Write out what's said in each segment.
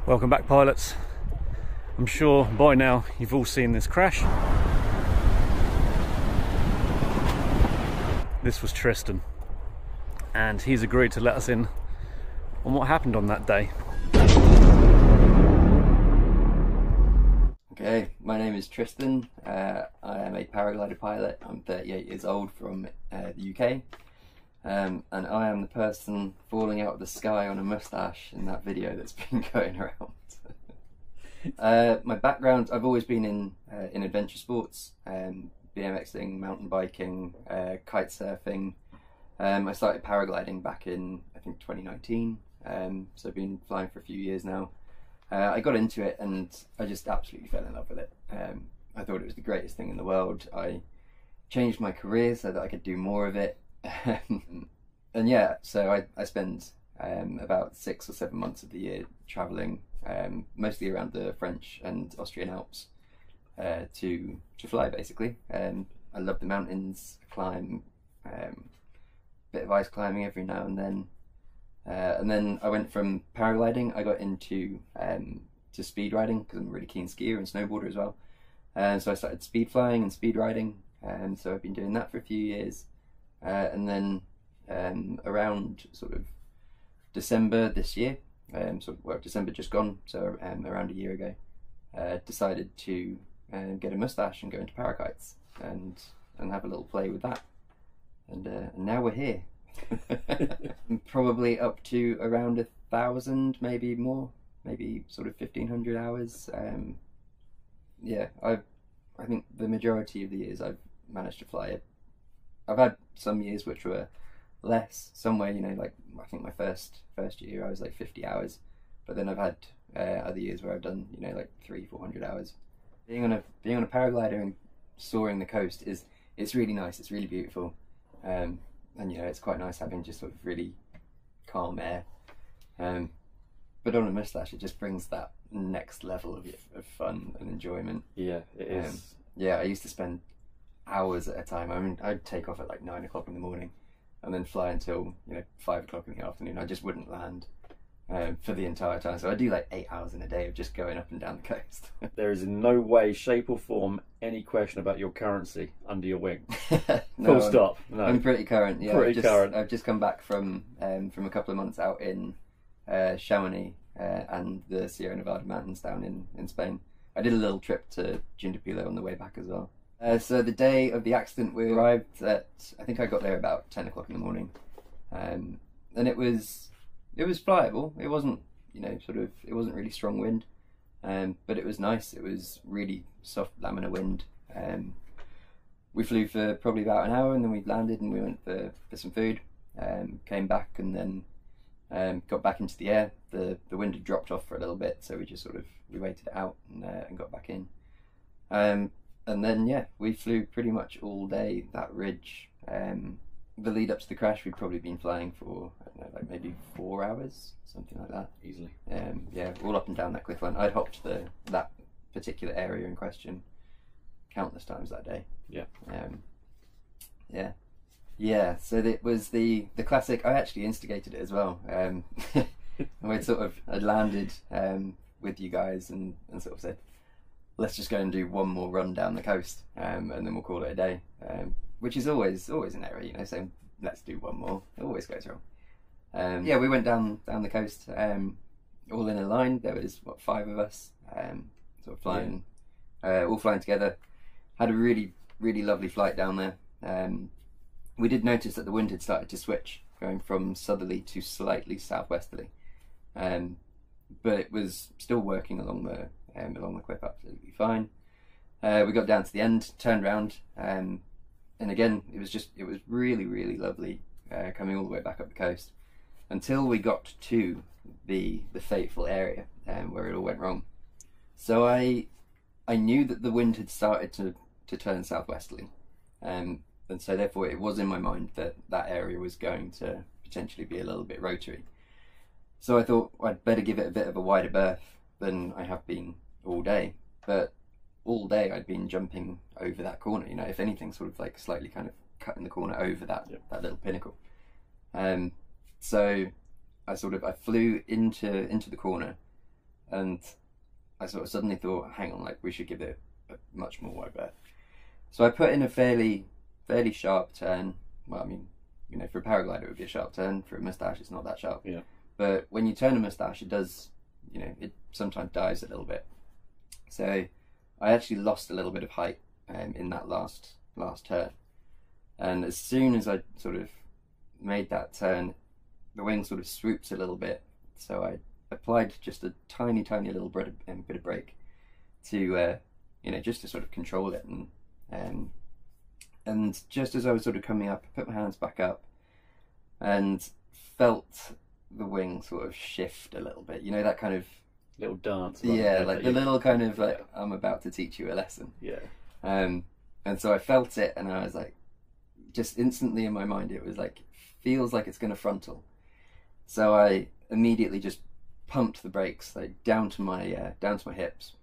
Welcome back, pilots. I'm sure by now you've all seen this crash. This was Tristan, and he's agreed to let us in on what happened on that day. Okay, my name is Tristan. I am a paraglider pilot. I'm 38 years old from the UK. And I am the person falling out of the sky on a moustache in that video that's been going around. My background, I've always been in adventure sports, BMXing, mountain biking, kite surfing. I started paragliding back in, I think, 2019, so I've been flying for a few years now. I got into it and I just absolutely fell in love with it. I thought it was the greatest thing in the world. I changed my career so that I could do more of it. And yeah, so I spend about 6 or 7 months of the year traveling, mostly around the French and Austrian Alps, to fly basically. I love the mountains. I climb, bit of ice climbing every now and then. And then I went from paragliding, I got into to speed riding because I'm a really keen skier and snowboarder as well. So I started speed flying and speed riding, and so I've been doing that for a few years. And then around sort of December this year, December just gone, so around a year ago, decided to get a moustache and go into parakites and have a little play with that. And now we're here. Probably up to around 1,000, maybe more, maybe sort of 1,500 hours. Yeah, I think the majority of the years I've managed to fly it. I've had some years which were less, somewhere, you know, like I think my first year I was like 50 hours, but then I've had other years where I've done, you know, like 300-400 hours. Being on a paraglider and soaring the coast it's really nice. It's really beautiful, and you know, it's quite nice having just sort of really calm air. But on a moustache, it just brings that next level of fun and enjoyment. Yeah, it is. Yeah, I used to spend hours at a time. I mean, I'd take off at like 9 o'clock in the morning and then fly until, you know, 5 o'clock in the afternoon. I just wouldn't land for the entire time. So I do like 8 hours in a day of just going up and down the coast. There is in no way, shape or form any question about your currency under your wing. No, Full stop. No. I'm pretty current. Yeah, current. I've just come back from a couple of months out in Chamonix and the Sierra Nevada mountains down in Spain. I did a little trip to Junipilo on the way back as well. So the day of the accident, we arrived at, I think I got there about 10 o'clock in the morning, and it was flyable. It wasn't, you know, it wasn't really strong wind, but it was nice. It was really soft laminar wind. We flew for probably about an hour, and then we landed and we went for some food, came back, and then got back into the air. The wind had dropped off for a little bit, so we just we waited it out and got back in. And then, yeah, we flew pretty much all day that ridge. The lead up to the crash, we'd probably been flying for, I don't know, like maybe 4 hours, something like that. Easily. Yeah, all up and down that cliff line. I'd hopped that particular area in question countless times that day. Yeah. Yeah, so it was the classic. I actually instigated it as well. I'd landed with you guys and sort of said, let's just go and do one more run down the coast, and then we'll call it a day. Which is always an error, you know, saying let's do one more. It always goes wrong. Yeah, we went down the coast, all in a line. There was 5 of us, sort of flying, all flying together. Had a really, really lovely flight down there. We did notice that the wind had started to switch, going from southerly to slightly southwesterly, but it was still working along the cliff absolutely fine. We got down to the end, turned around, and again it was really, really lovely coming all the way back up the coast until we got to the fateful area where it all went wrong. So I knew that the wind had started to turn southwesterly, and so therefore it was in my mind that area was going to potentially be a little bit rotary. So I thought I'd better give it a bit of a wider berth than I have been all day. But all day I'd been jumping over that corner, you know, if anything, sort of like slightly kind of cutting the corner over that little pinnacle. So I flew into the corner, and I sort of suddenly thought, hang on, like we should give it a much more wide berth. So I put in a fairly sharp turn. Well, I mean, you know, for a paraglider it would be a sharp turn. For a moustache, it's not that sharp. Yeah. But when you turn a moustache, it does, you know, it sometimes dives a little bit. So I actually lost a little bit of height in that last turn. And as soon as I sort of made that turn, the wing sort of swoops a little bit. So I applied just a tiny little bit of brake to, you know, just to sort of control it. And just as I was sort of coming up, I put my hands back up and felt the wing sort of shift a little bit. You know, that kind of little dance. Yeah, like the little kind of like, I'm about to teach you a lesson. Yeah. And so I felt it, and I was like, just instantly in my mind, it was like, feels like it's going to frontal. So I immediately just pumped the brakes like down to my hips,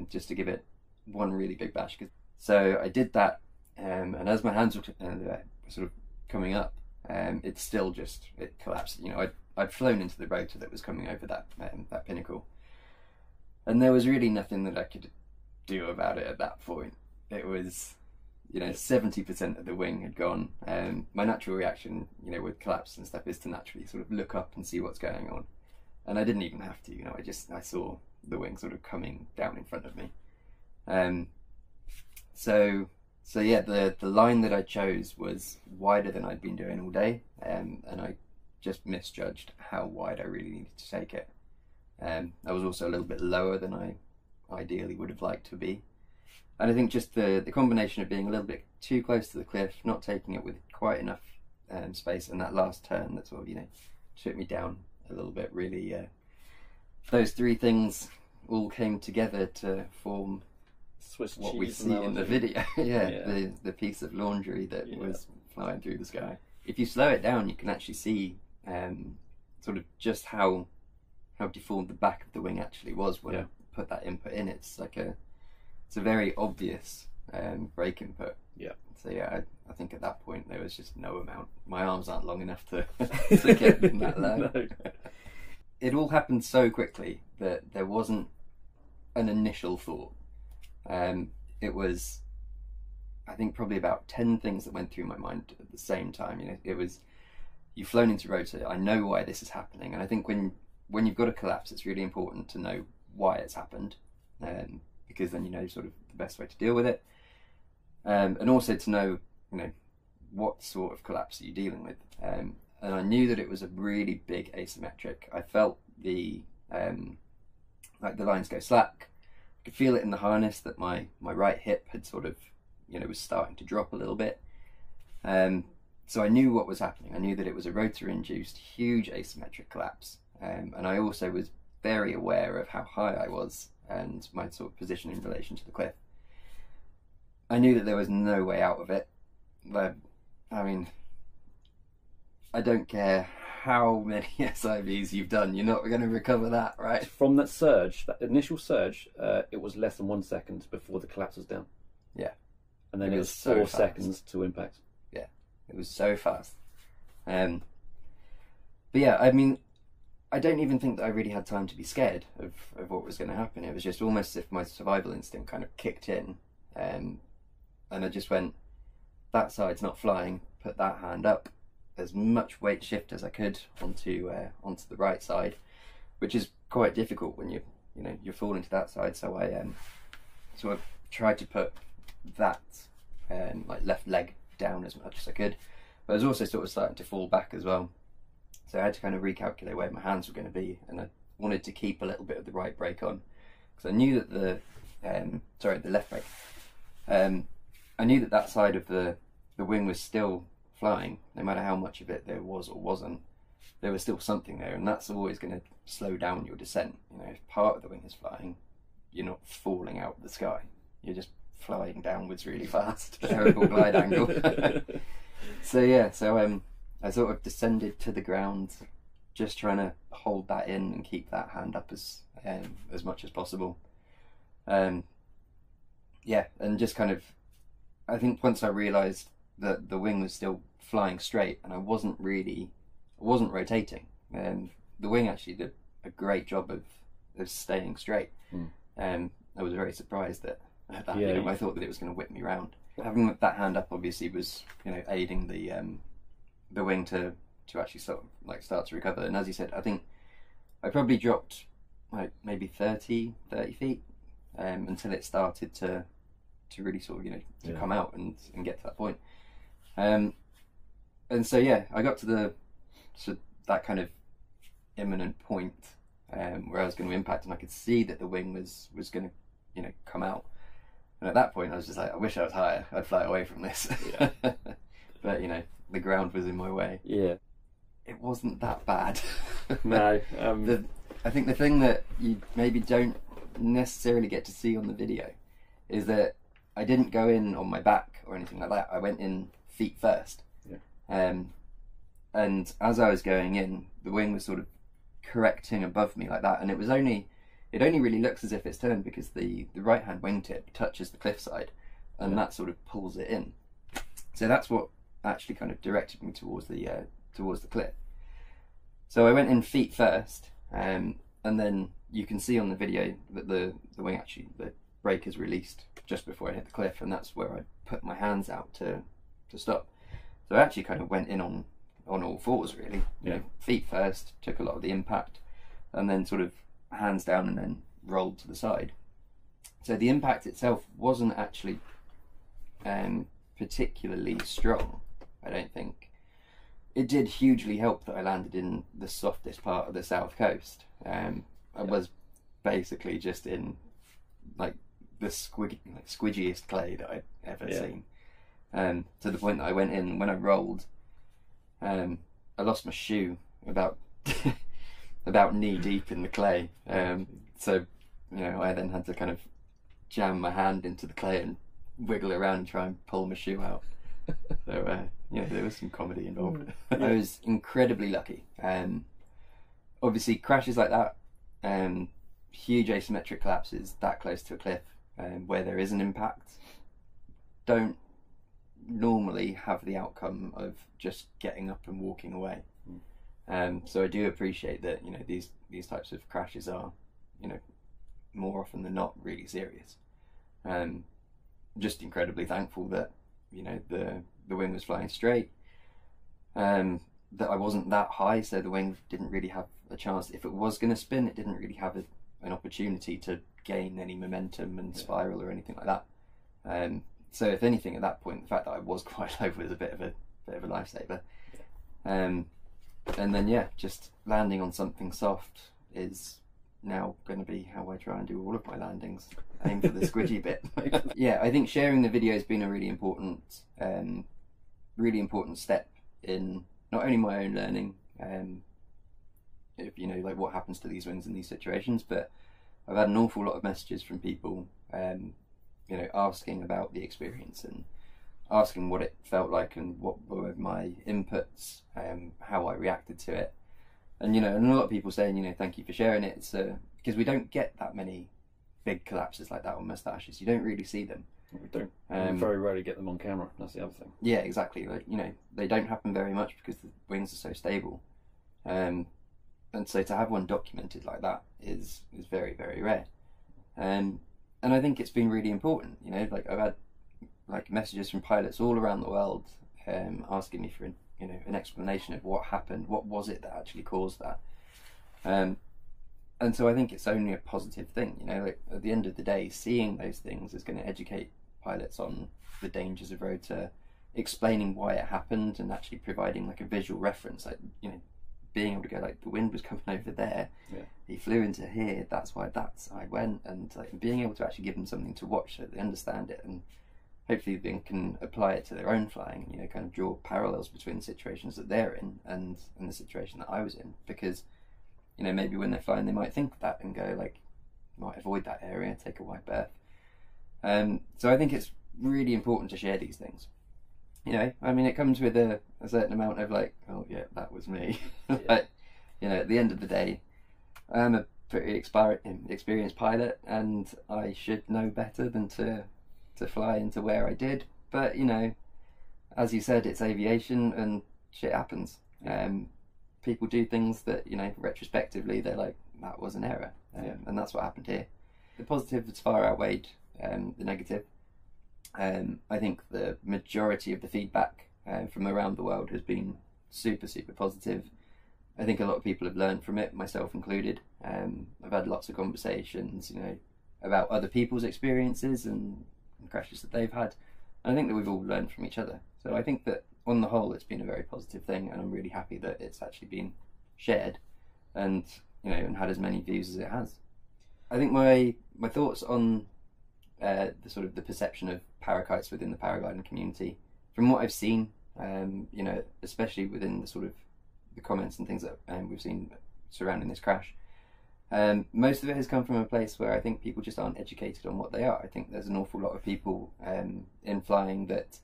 just to give it one really big bash. So I did that, and as my hands were sort of coming up, it still just collapsed. You know, I'd flown into the rotor that was coming over that pinnacle, and there was really nothing that I could do about it at that point. It was, you know, 70% of the wing had gone. My natural reaction, you know, with collapse and stuff is to naturally sort of look up and see what's going on. And I didn't even have to, you know, I saw the wing sort of coming down in front of me. So yeah, the line that I chose was wider than I'd been doing all day. And I just misjudged how wide I really needed to take it. I was also a little bit lower than I ideally would have liked to be. And I think just the combination of being a little bit too close to the cliff, not taking it with quite enough space, and that last turn that sort of, you know, took me down a little bit, really, those three things all came together to form Swiss what cheese we see in the video. Yeah. The piece of laundry that was flying through the sky. If you slow it down, you can actually see sort of just how deformed the back of the wing actually was when I put that input in. It's like it's a very obvious brake input. Yeah. So yeah, I think at that point there was just no amount. My arms aren't long enough to to get them that low. No. It all happened so quickly that there wasn't an initial thought. It was, I think, probably about 10 things that went through my mind at the same time. You know, it was, you've flown into rotor. I know why this is happening, and I think when you've got a collapse, it's really important to know why it's happened, because then you know sort of the best way to deal with it, and also to know, you know, what sort of collapse are you dealing with. And I knew that it was a really big asymmetric. I felt the like the lines go slack. I could feel it in the harness that my right hip had sort of, you know, was starting to drop a little bit. So I knew what was happening. I knew that it was a rotor-induced huge asymmetric collapse, and I also was very aware of how high I was and my sort of position in relation to the cliff. I knew that there was no way out of it. I mean, I don't care how many SIVs you've done, you're not going to recover that, right? From that surge, that initial surge, it was less than 1 second before the collapse was down. Yeah. And then it was so 4 fast. seconds to impact. Yeah, it was so fast. But yeah, I mean, I don't even think that I really had time to be scared of what was going to happen. It was just almost as if my survival instinct kind of kicked in. And I just went, that side's not flying, put that hand up, as much weight shift as I could onto the right side, which is quite difficult when you're falling to that side. So I tried to put that like left leg down as much as I could, but I was also sort of starting to fall back as well. So I had to kind of recalculate where my hands were going to be, and I wanted to keep a little bit of the right brake on because I knew that the left brake. I knew that side of the wing was still flying, no matter how much of it there was or wasn't. There was still something there, and that's always going to slow down your descent. You know, if part of the wing is flying, you're not falling out of the sky. You're just flying downwards really fast. Terrible glide angle. So I sort of descended to the ground, just trying to hold that in and keep that hand up as much as possible. And just kind of, I think once I realised that the wing was still flying straight and I wasn't rotating, the wing actually did a great job of staying straight. I was very surprised at that. Yeah, I thought that it was going to whip me round. Having that hand up obviously was, aiding the wing to actually start to recover. And as you said, I think I probably dropped like maybe 30 feet until it started to really sort of to come out and get to that point. And so I got to that kind of imminent point where I was going to impact, and I could see that the wing was going to come out. And at that point I was just like, I wish I was higher, I'd fly away from this. Yeah. But the ground was in my way. Yeah, it wasn't that bad. No. I think the thing that you maybe don't necessarily get to see on the video is that I didn't go in on my back or anything like that. I went in feet first. Yeah. And as I was going in, the wing was sort of correcting above me like that, and it only really looks as if it's turned because the right hand wingtip touches the cliffside, and that sort of pulls it in. So that's what actually kind of directed me towards the cliff. So I went in feet first, and then you can see on the video that the wing actually, the brake is released just before I hit the cliff, and that's where I put my hands out to stop. So I actually kind of went in on all fours, really. Feet first, took a lot of the impact, and then sort of hands down and then rolled to the side. So the impact itself wasn't actually particularly strong, I don't think. It did hugely help that I landed in the softest part of the south coast. I was basically just in like the squidgiest clay that I'd ever seen. To the point that I went in, when I rolled, I lost my shoe about about knee deep in the clay. So I then had to kind of jam my hand into the clay and wiggle around and try and pull my shoe out. So there was some comedy involved. I was incredibly lucky. Obviously crashes like that, huge asymmetric collapses that close to a cliff, where there is an impact, don't normally have the outcome of just getting up and walking away. So I do appreciate that these types of crashes are more often than not really serious. Just incredibly thankful that the wing was flying straight, that I wasn't that high, so the wing didn't really have a chance. If it was going to spin, it didn't really have an opportunity to gain any momentum and spiral or anything like that. So if anything, at that point, the fact that I was quite low was a bit of a lifesaver. And then just landing on something soft is now going to be how I try and do all of my landings. Aim for the squidgy bit. I think sharing the video has been a really important step in not only my own learning, like what happens to these wings in these situations, but I've had an awful lot of messages from people, asking about the experience and asking what it felt like and what were my inputs, how I reacted to it. And and a lot of people saying, thank you for sharing it. It's because we don't get that many big collapses like that on moustaches. You don't really see them. We don't. We very rarely get them on camera. That's the other thing. Yeah, exactly. Like they don't happen very much because the wings are so stable. And so to have one documented like that is very, very rare. And I think it's been really important. Like I've had like messages from pilots all around the world asking me for an explanation of what happened, what was it that actually caused that. And so I think it's only a positive thing. Like at the end of the day, seeing those things is going to educate pilots on the dangers of road, to explaining why it happened and actually providing like a visual reference, like being able to go like, the wind was coming over there, he flew into here, that's why I went, and like being able to actually give them something to watch so they understand it, and hopefully they can apply it to their own flying, kind of draw parallels between the situations that they're in and the situation that I was in, because maybe when they're flying they might think that and go like, might avoid that area, take a wide berth. So I think it's really important to share these things. It comes with a certain amount of like, oh yeah, that was me. But at the end of the day, I'm a pretty experienced pilot, and I should know better than to fly into where I did. But as you said, it's aviation and shit happens. People do things that retrospectively they're like, that was an error, and that's what happened here. The positives far outweighed the negative. I think the majority of the feedback from around the world has been super positive. I think a lot of people have learned from it, myself included. I've had lots of conversations, you know, about other people's experiences and crashes that they've had. And I think that we've all learned from each other. So I think that on the whole, it's been a very positive thing, and I'm really happy that it's actually been shared and, you know, and had as many views as it has. I think my thoughts on the sort of the perception of parakites within the paragliding community, from what I've seen, you know, especially within the sort of the comments and things that we've seen surrounding this crash, most of it has come from a place where I think people just aren't educated on what they are. I think there's an awful lot of people in flying that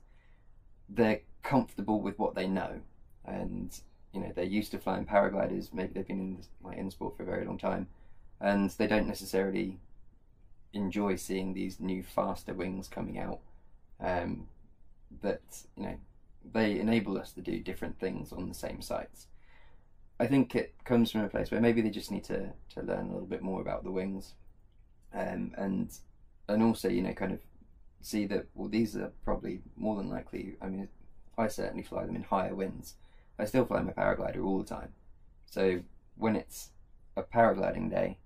they're comfortable with what they know, and you know, they're used to flying paragliders. Maybe they've been in the sport for a very long time, and they don't necessarily enjoy seeing these new faster wings coming out. That, you know, they enable us to do different things on the same sites. I think it comes from a place where maybe they just need to learn a little bit more about the wings, and also, you know, kind of see that, well, these are probably more than likely, I mean, I certainly fly them in higher winds. I still fly my paraglider all the time. So when it's a paragliding day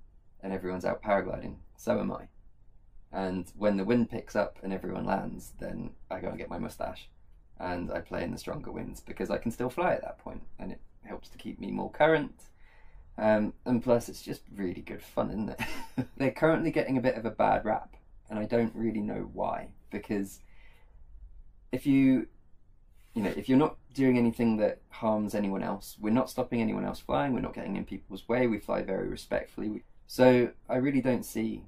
and everyone's out paragliding, so am I. And when the wind picks up and everyone lands, then I go and get my mustache and I play in the stronger winds, because I can still fly at that point, and it helps to keep me more current. And plus, it's just really good fun, isn't it? They're currently getting a bit of a bad rap, and I don't really know why. Because if you're not doing anything that harms anyone else, we're not stopping anyone else flying, we're not getting in people's way, we fly very respectfully. So I really don't see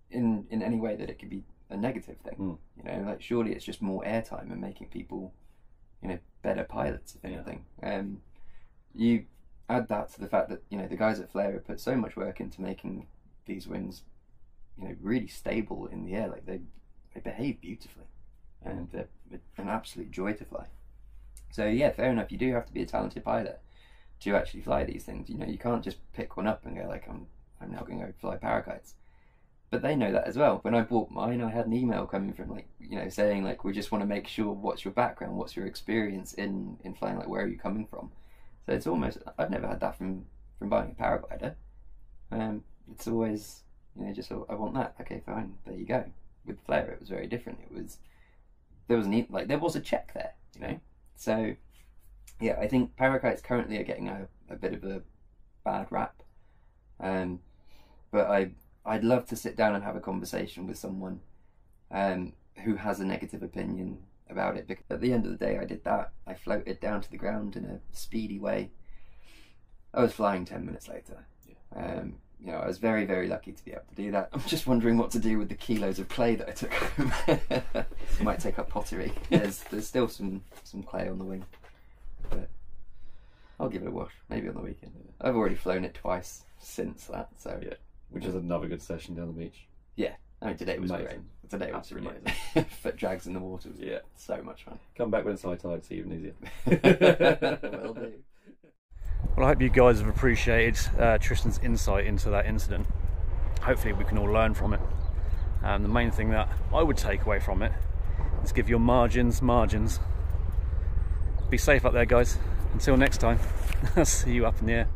in any way that it could be a negative thing. You know, like, surely it's just more airtime and making people, you know, better pilots, if anything. You add that to the fact that, you know, the guys at Flare have put so much work into making these wings, you know, really stable in the air. Like, they behave beautifully, and they're an absolute joy to fly. So yeah, fair enough, you do have to be a talented pilot to actually fly these things. You know, you can't just pick one up and go like, I'm now going to go fly parakites. But they know that as well. When I bought mine, I had an email coming from, like, you know, saying like, we just want to make sure, what's your background, what's your experience in flying, like, where are you coming from? So it's almost, I've never had that from buying a paraglider. It's always, you know, just, I want that. Okay, fine, there you go. With Flare, it was very different. There was a check there, you know. So yeah, I think parakites currently are getting a bit of a bad rap. But I'd love to sit down and have a conversation with someone who has a negative opinion about it, because at the end of the day, I did that. I floated down to the ground in a speedy way. I was flying 10 minutes later. You know, I was very, very lucky to be able to do that. I'm just wondering what to do with the kilos of clay that I took home. I might take up pottery. There's still some clay on the wing, but I'll give it a wash, maybe on the weekend. I've already flown it twice since that, so yeah. Which is another good session down the beach. Yeah, I mean, today was amazing. Great. Today was Absolutely amazing. Foot drags in the water was so much fun. Come back when it's high tide, it's even easier. Will do. Well, I hope you guys have appreciated Tristan's insight into that incident. Hopefully we can all learn from it. The main thing that I would take away from it is give your margins. Be safe out there, guys. Until next time, I'll see you up in the air.